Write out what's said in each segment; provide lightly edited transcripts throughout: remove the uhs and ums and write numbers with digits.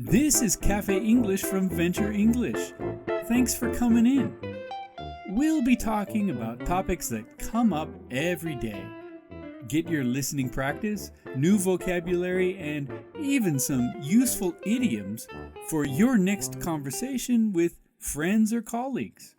This is Cafe English from Venture English. Thanks for coming in. We'll be talking about topics that come up every day. Get your listening practice, new vocabulary, and even some useful idioms for your next conversation with friends or colleagues.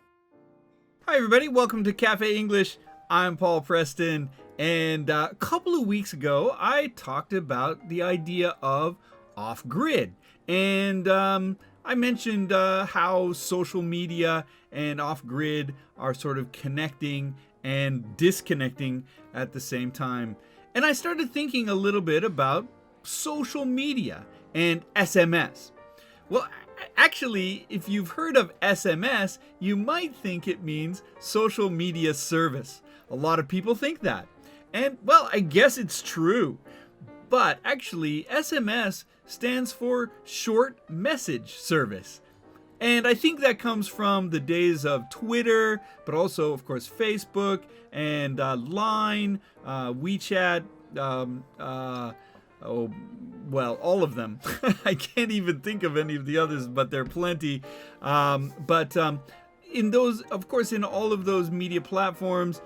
Hi everybody, welcome to Cafe English. I'm Paul Preston, and a couple of weeks ago I talked about the idea of off-grid. And I mentioned how social media and off-grid are sort of connecting and disconnecting at the same time. And I started thinking a little bit about social media and SMS. Well, actually, if you've heard of SMS, you might think it means social media service. A lot of people think that. And, well, I guess it's true. But actually, SMS stands for short message service. And I think that comes from the days of Twitter, but also, of course, Facebook and Line, WeChat, all of them. I can't even think of any of the others, but there are plenty. In those, of course, in all of those media platforms,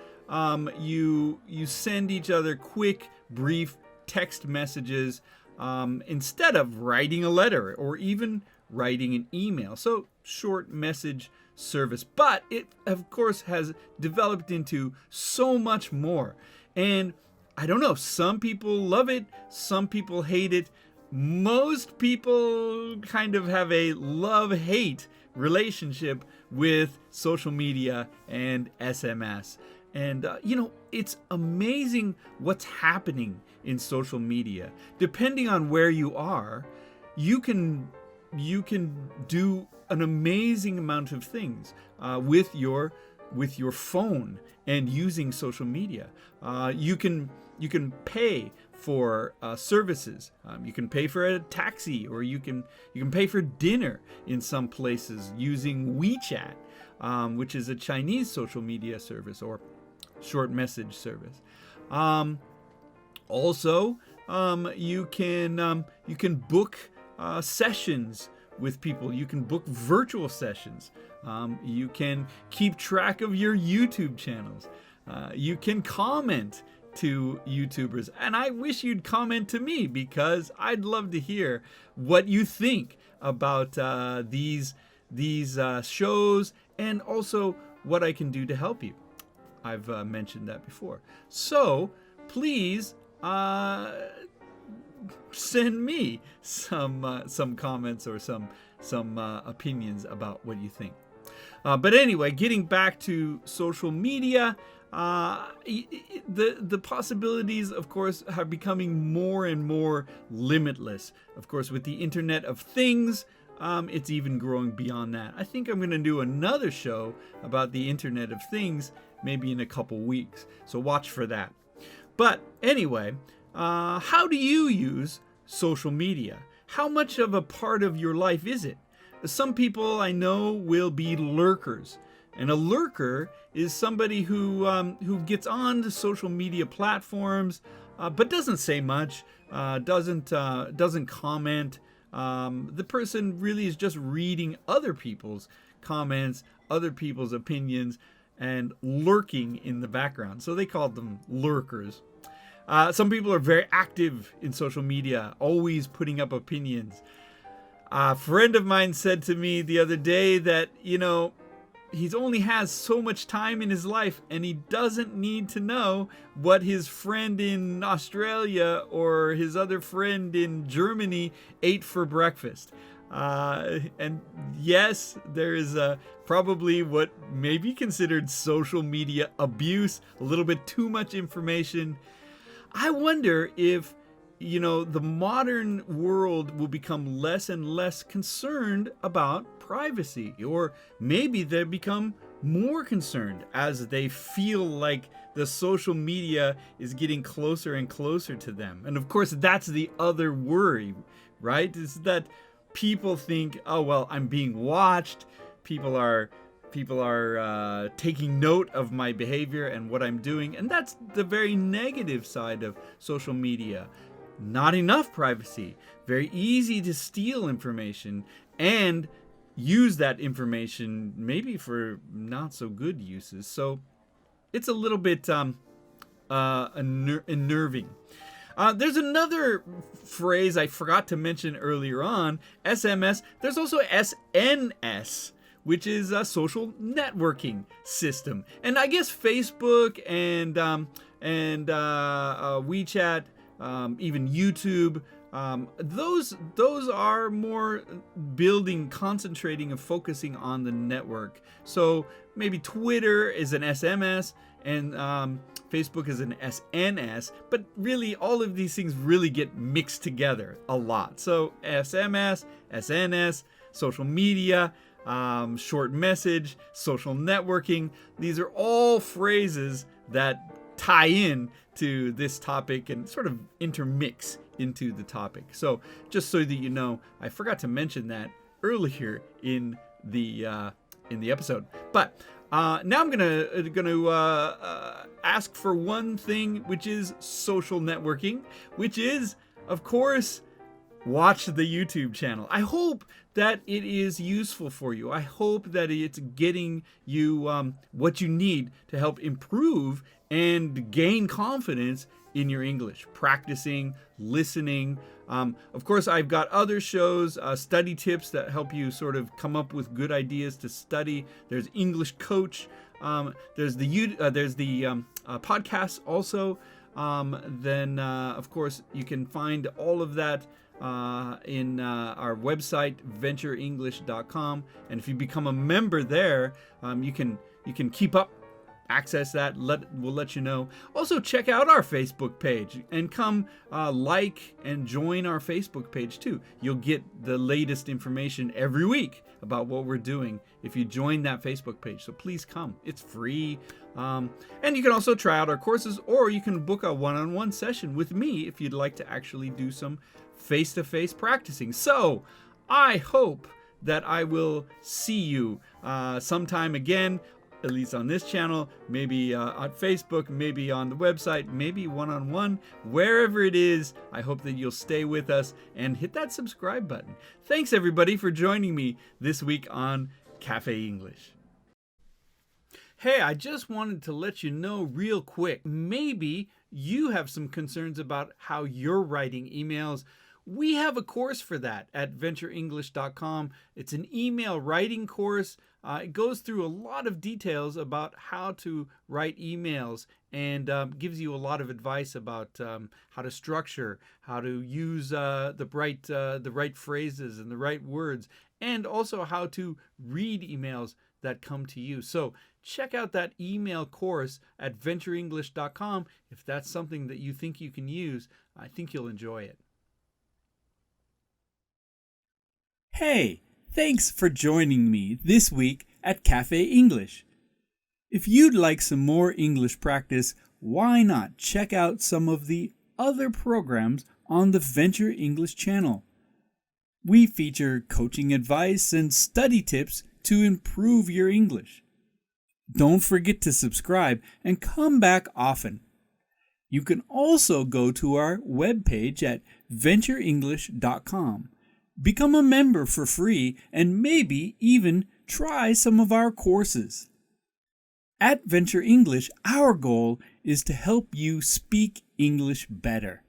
you send each other quick, brief text messages instead of writing a letter or even writing an email. So short message service. But it, of course, has developed into so much more. And I don't know, some people love it, some people hate it. Most people kind of have a love-hate relationship with social media and SMS. And, it's amazing what's happening in social media. Depending on where you are, you can do an amazing amount of things with your phone and using social media. You can pay for services. You can pay for a taxi, or you can pay for dinner in some places using WeChat, which is a Chinese social media service or short message service. Also, you can book sessions with people. You can book virtual sessions. You can keep track of your YouTube channels. You can comment to YouTubers, and I wish you'd comment to me because I'd love to hear what you think about these shows, and also what I can do to help you. I've mentioned that before. So please send me some comments or some opinions about what you think. But anyway, getting back to social media, the possibilities, of course, are becoming more and more limitless. Of course, with the Internet of Things, it's even growing beyond that. I think I'm going to do another show about the Internet of Things maybe in a couple weeks, so watch for that. But anyway, how do you use social media? How much of a part of your life is it? Some people I know will be lurkers. And a lurker is somebody who gets on to social media platforms, but doesn't say much, doesn't comment. The person really is just reading other people's comments, other people's opinions, and lurking in the background. So they call them lurkers. Some people are very active in social media, always putting up opinions. A friend of mine said to me the other day that, he only has so much time in his life, and he doesn't need to know what his friend in Australia or his other friend in Germany ate for breakfast. And yes, there is probably what may be considered social media abuse, a little bit too much information. I wonder if, the modern world will become less and less concerned about privacy, or maybe they become more concerned as they feel like the social media is getting closer and closer to them. And of course, that's the other worry, right? Is that people think, oh, well, I'm being watched. People are taking note of my behavior and what I'm doing. And that's the very negative side of social media. not enough privacy, very easy to steal information, and use that information maybe for not so good uses. So it's a little bit unnerving. There's another phrase I forgot to mention earlier on, SMS. There's also SNS, which is a social networking system. And I guess Facebook and WeChat, even YouTube, those are more concentrating and focusing on the network. So maybe Twitter is an SMS and Facebook is an SNS, but really all of these things really get mixed together a lot. So SMS, SNS, social media, short message, social networking, these are all phrases that tie in to this topic and sort of intermix into the topic. So just so that you know, I forgot to mention that earlier in the episode. But now I'm gonna ask for one thing, which is social networking, which is, of course, watch the YouTube channel. I hope that it is useful for you. I hope that it's getting you what you need to help improve and gain confidence in your English, practicing, listening. Of course, I've got other shows, study tips that help you sort of come up with good ideas to study. There's English Coach. There's the podcasts also. Then, of course, you can find all of that in our website, VenturEnglish.com. And if you become a member there, you can keep up, access that. We'll let you know. Also, check out our Facebook page and come like and join our Facebook page too. You'll get the latest information every week about what we're doing if you join that Facebook page. So please come. It's free. And you can also try out our courses, or you can book a one-on-one session with me if you'd like to actually do some face-to-face practicing. So I hope that I will see you sometime again, at least on this channel, maybe on Facebook, maybe on the website, maybe one-on-one, wherever it is. I hope that you'll stay with us and hit that subscribe button. Thanks everybody for joining me this week on Cafe English. Hey, I just wanted to let you know real quick, maybe you have some concerns about how you're writing emails. We have a course for that at VenturEnglish.com. It's an email writing course. It goes through a lot of details about how to write emails and gives you a lot of advice about how to structure, how to use the right phrases and the right words, and also how to read emails that come to you. So check out that email course at VenturEnglish.com. If that's something that you think you can use, I think you'll enjoy it. Hey, thanks for joining me this week at Cafe English. If you'd like some more English practice, why not check out some of the other programs on the Venture English channel? We feature coaching advice and study tips to improve your English. Don't forget to subscribe and come back often. You can also go to our webpage at VenturEnglish.com. Become a member for free and maybe even try some of our courses. At Venture English, our goal is to help you speak English better.